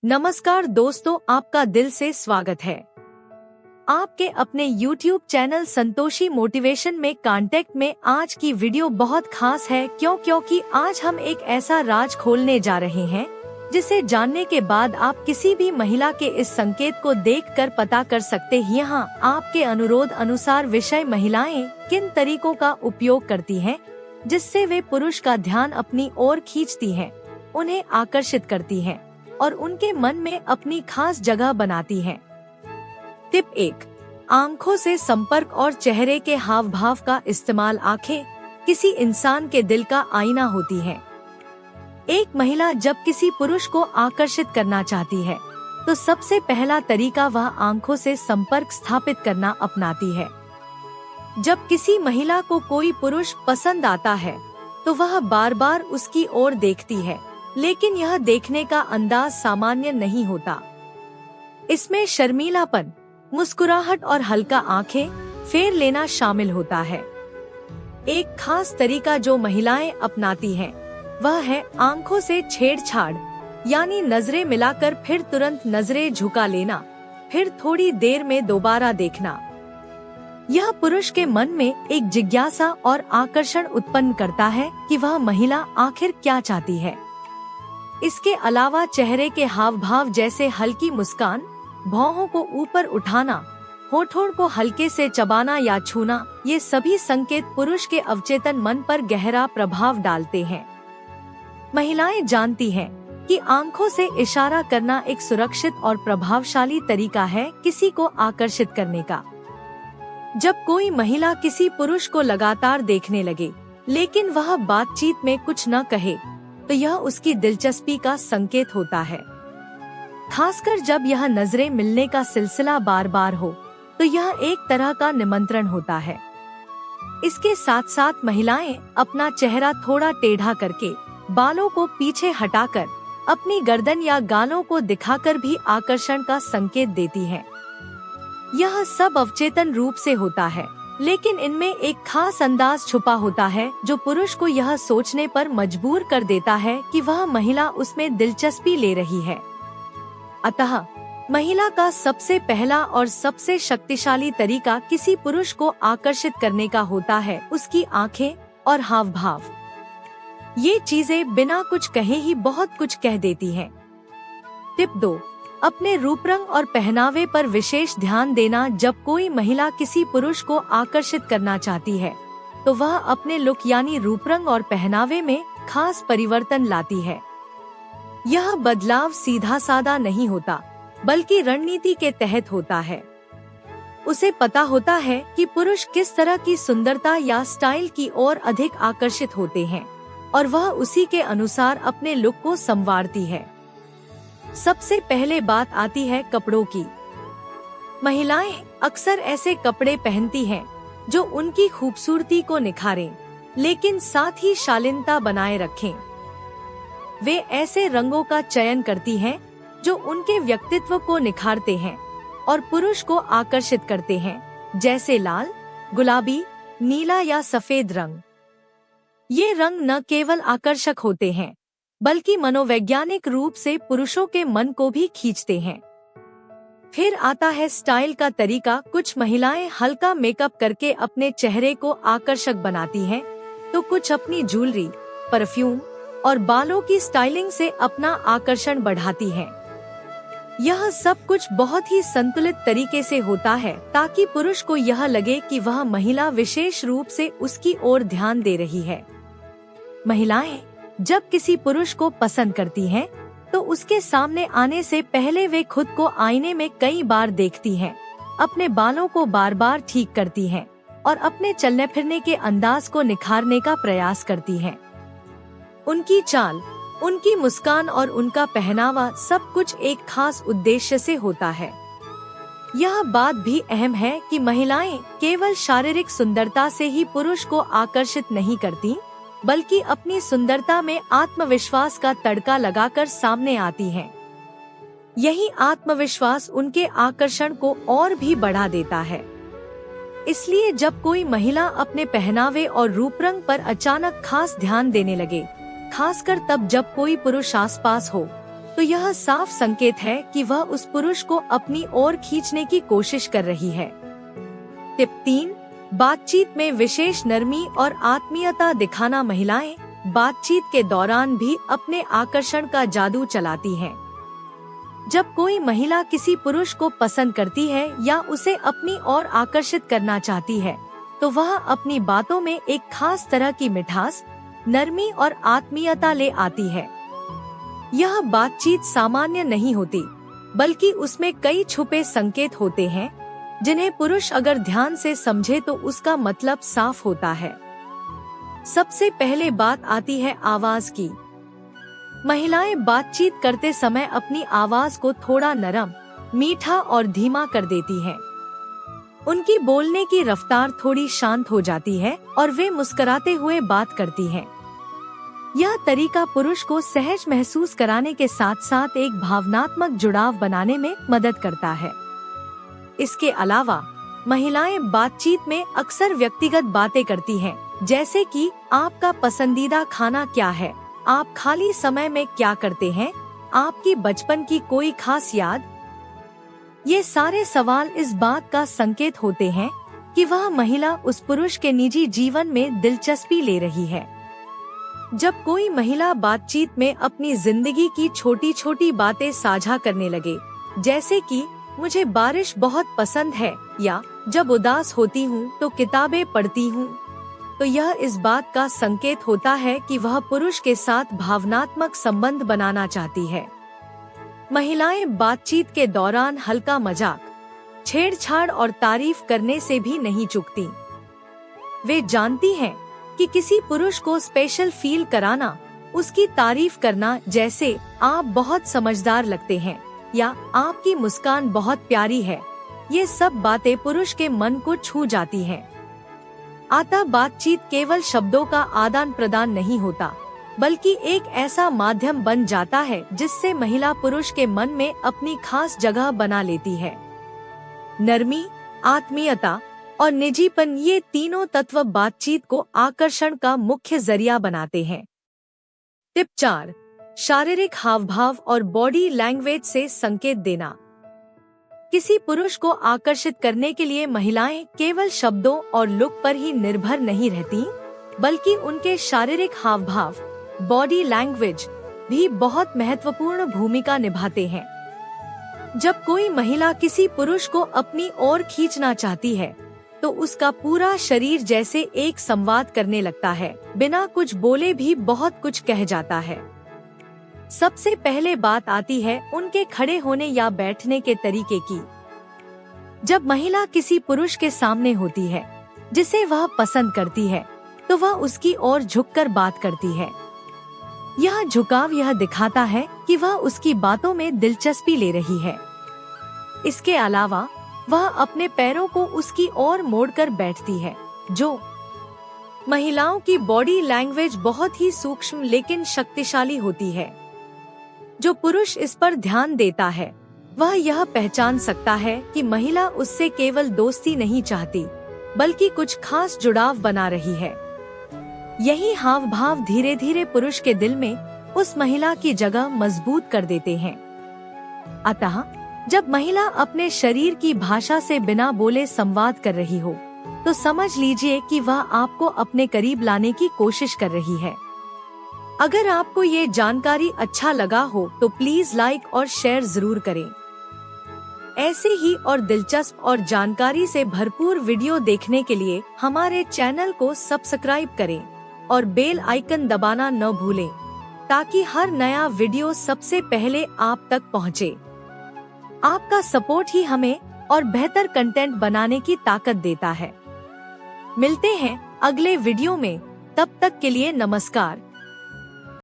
नमस्कार दोस्तों, आपका दिल से स्वागत है आपके अपने YouTube चैनल संतोषी मोटिवेशन में। कांटेक्ट में आज की वीडियो बहुत खास है क्योंकि आज हम एक ऐसा राज खोलने जा रहे हैं जिसे जानने के बाद आप किसी भी महिला के इस संकेत को देखकर पता कर सकते हैं। यहाँ आपके अनुरोध अनुसार विषय महिलाएं किन तरीकों का उपयोग करती हैं जिससे वे पुरुष का ध्यान अपनी ओर खींचती हैं, उन्हें आकर्षित करती हैं और उनके मन में अपनी खास जगह बनाती हैं। टिप 1, आंखों से संपर्क और चेहरे के हाव भाव का इस्तेमाल। आंखें किसी इंसान के दिल का आईना होती हैं। एक महिला जब किसी पुरुष को आकर्षित करना चाहती है तो सबसे पहला तरीका वह आंखों से संपर्क स्थापित करना अपनाती है। जब किसी महिला को कोई पुरुष पसंद आता है तो वह बार बार उसकी ओर देखती है, लेकिन यह देखने का अंदाज सामान्य नहीं होता। इसमें शर्मीलापन, मुस्कुराहट और हल्का आंखें फेर लेना शामिल होता है। एक खास तरीका जो महिलाएं अपनाती हैं, वह है आंखों से छेड़छाड़, यानी नजरें मिलाकर फिर तुरंत नजरें झुका लेना, फिर थोड़ी देर में दोबारा देखना। यह पुरुष के मन में एक जिज्ञासा और आकर्षण उत्पन्न करता है कि वह महिला आखिर क्या चाहती है। इसके अलावा चेहरे के हाव भाव जैसे हल्की मुस्कान, भौहों को ऊपर उठाना, होठों को हल्के से चबाना या छूना, ये सभी संकेत पुरुष के अवचेतन मन पर गहरा प्रभाव डालते हैं। महिलाएं जानती हैं कि आंखों से इशारा करना एक सुरक्षित और प्रभावशाली तरीका है किसी को आकर्षित करने का। जब कोई महिला किसी पुरुष को लगातार देखने लगे लेकिन वह बातचीत में कुछ न कहे तो यह उसकी दिलचस्पी का संकेत होता है। खासकर जब यह नजरें मिलने का सिलसिला बार बार हो तो यह एक तरह का निमंत्रण होता है। इसके साथ साथ महिलाएं अपना चेहरा थोड़ा टेढ़ा करके, बालों को पीछे हटाकर, अपनी गर्दन या गालों को दिखाकर भी आकर्षण का संकेत देती हैं। यह सब अवचेतन रूप से होता है, लेकिन इनमें एक खास अंदाज छुपा होता है जो पुरुष को यह सोचने पर मजबूर कर देता है कि वह महिला उसमें दिलचस्पी ले रही है। अतः महिला का सबसे पहला और सबसे शक्तिशाली तरीका किसी पुरुष को आकर्षित करने का होता है उसकी आंखें और हाव भाव। ये चीजें बिना कुछ कहे ही बहुत कुछ कह देती हैं। टिप 2, अपने रूप रंग और पहनावे पर विशेष ध्यान देना। जब कोई महिला किसी पुरुष को आकर्षित करना चाहती है तो वह अपने लुक यानी रूप रंग और पहनावे में खास परिवर्तन लाती है। यह बदलाव सीधा साधा नहीं होता, बल्कि रणनीति के तहत होता है। उसे पता होता है कि पुरुष किस तरह की सुंदरता या स्टाइल की ओर अधिक आकर्षित होते हैं और वह उसी के अनुसार अपने लुक को संवारती है। सबसे पहले बात आती है कपड़ों की। महिलाएं अक्सर ऐसे कपड़े पहनती हैं जो उनकी खूबसूरती को निखारें, लेकिन साथ ही शालीनता बनाए रखें। वे ऐसे रंगों का चयन करती हैं जो उनके व्यक्तित्व को निखारते हैं और पुरुष को आकर्षित करते हैं, जैसे लाल, गुलाबी, नीला या सफेद रंग। ये रंग न केवल आकर्षक होते हैं बल्कि मनोवैज्ञानिक रूप से पुरुषों के मन को भी खींचते हैं। फिर आता है स्टाइल का तरीका। कुछ महिलाएं हल्का मेकअप करके अपने चेहरे को आकर्षक बनाती हैं, तो कुछ अपनी ज्वेलरी, परफ्यूम और बालों की स्टाइलिंग से अपना आकर्षण बढ़ाती हैं। यह सब कुछ बहुत ही संतुलित तरीके से होता है ताकि पुरुष को यह लगे कि वह महिला विशेष रूप से उसकी ओर ध्यान दे रही है। महिलाएं जब किसी पुरुष को पसंद करती हैं, तो उसके सामने आने से पहले वे खुद को आईने में कई बार देखती हैं, अपने बालों को बार बार ठीक करती हैं और अपने चलने फिरने के अंदाज को निखारने का प्रयास करती हैं। उनकी चाल, उनकी मुस्कान और उनका पहनावा सब कुछ एक खास उद्देश्य से होता है। यह बात भी अहम है कि महिलाएं केवल शारीरिक सुंदरता से ही पुरुष को आकर्षित नहीं करती, बल्कि अपनी सुंदरता में आत्मविश्वास का तड़का लगाकर सामने आती हैं। यही आत्मविश्वास उनके आकर्षण को और भी बढ़ा देता है। इसलिए जब कोई महिला अपने पहनावे और रूप रंग पर अचानक खास ध्यान देने लगे, खासकर तब जब कोई पुरुष आसपास हो, तो यह साफ संकेत है कि वह उस पुरुष को अपनी ओर खींचने की कोशिश कर रही है। टिप 3, बातचीत में विशेष नरमी और आत्मीयता दिखाना। महिलाएं बातचीत के दौरान भी अपने आकर्षण का जादू चलाती हैं। जब कोई महिला किसी पुरुष को पसंद करती है या उसे अपनी ओर आकर्षित करना चाहती है, तो वह अपनी बातों में एक खास तरह की मिठास, नरमी और आत्मीयता ले आती है। यह बातचीत सामान्य नहीं होती, बल्कि उसमें कई छुपे संकेत होते हैं, जिन्हें पुरुष अगर ध्यान से समझे तो उसका मतलब साफ होता है। सबसे पहले बात आती है आवाज की। महिलाएं बातचीत करते समय अपनी आवाज को थोड़ा नरम, मीठा और धीमा कर देती हैं। उनकी बोलने की रफ्तार थोड़ी शांत हो जाती है और वे मुस्कुराते हुए बात करती हैं। यह तरीका पुरुष को सहज महसूस कराने के साथ साथ एक भावनात्मक जुड़ाव बनाने में मदद करता है। इसके अलावा महिलाएं बातचीत में अक्सर व्यक्तिगत बातें करती हैं, जैसे कि आपका पसंदीदा खाना क्या है, आप खाली समय में क्या करते हैं, आपकी बचपन की कोई खास याद। ये सारे सवाल इस बात का संकेत होते हैं कि वह महिला उस पुरुष के निजी जीवन में दिलचस्पी ले रही है। जब कोई महिला बातचीत में अपनी जिंदगी की छोटी छोटी बातें साझा करने लगे, जैसे कि मुझे बारिश बहुत पसंद है या जब उदास होती हूँ तो किताबें पढ़ती हूँ, तो यह इस बात का संकेत होता है कि वह पुरुष के साथ भावनात्मक संबंध बनाना चाहती है। महिलाएं बातचीत के दौरान हल्का मजाक, छेड़छाड़ और तारीफ करने से भी नहीं चूकती। वे जानती हैं कि किसी पुरुष को स्पेशल फील कराना, उसकी तारीफ करना, जैसे आप बहुत समझदार लगते हैं या आपकी मुस्कान बहुत प्यारी है, ये सब बातें पुरुष के मन को छू जाती हैं। अतः बातचीत केवल शब्दों का आदान प्रदान नहीं होता, बल्कि एक ऐसा माध्यम बन जाता है जिससे महिला पुरुष के मन में अपनी खास जगह बना लेती है। नरमी, आत्मीयता और निजीपन, ये तीनों तत्व बातचीत को आकर्षण का मुख्य जरिया बनाते हैं। टिप 4, शारीरिक हावभाव और बॉडी लैंग्वेज से संकेत देना। किसी पुरुष को आकर्षित करने के लिए महिलाएं केवल शब्दों और लुक पर ही निर्भर नहीं रहती, बल्कि उनके शारीरिक हावभाव, बॉडी लैंग्वेज भी बहुत महत्वपूर्ण भूमिका निभाते हैं। जब कोई महिला किसी पुरुष को अपनी ओर खींचना चाहती है, तो उसका पूरा शरीर जैसे एक संवाद करने लगता है, बिना कुछ बोले भी बहुत कुछ कह जाता है। सबसे पहले बात आती है उनके खड़े होने या बैठने के तरीके की। जब महिला किसी पुरुष के सामने होती है जिसे वह पसंद करती है, तो वह उसकी ओर झुककर बात करती है। यह झुकाव यह दिखाता है कि वह उसकी बातों में दिलचस्पी ले रही है। इसके अलावा वह अपने पैरों को उसकी ओर मोड़कर बैठती है, जो महिलाओं की बॉडी लैंग्वेज बहुत ही सूक्ष्म लेकिन शक्तिशाली होती है। जो पुरुष इस पर ध्यान देता है, वह यह पहचान सकता है कि महिला उससे केवल दोस्ती नहीं चाहती, बल्कि कुछ खास जुड़ाव बना रही है। यही हाव भाव धीरे धीरे पुरुष के दिल में उस महिला की जगह मजबूत कर देते हैं। अतः जब महिला अपने शरीर की भाषा से बिना बोले संवाद कर रही हो, तो समझ लीजिए कि वह आपको अपने करीब लाने की कोशिश कर रही है। अगर आपको ये जानकारी अच्छा लगा हो तो प्लीज लाइक और शेयर जरूर करें। ऐसे ही और दिलचस्प और जानकारी से भरपूर वीडियो देखने के लिए हमारे चैनल को सब्सक्राइब करें और बेल आइकन दबाना न भूलें, ताकि हर नया वीडियो सबसे पहले आप तक पहुंचे। आपका सपोर्ट ही हमें और बेहतर कंटेंट बनाने की ताकत देता है। मिलते हैं अगले वीडियो में, तब तक के लिए नमस्कार।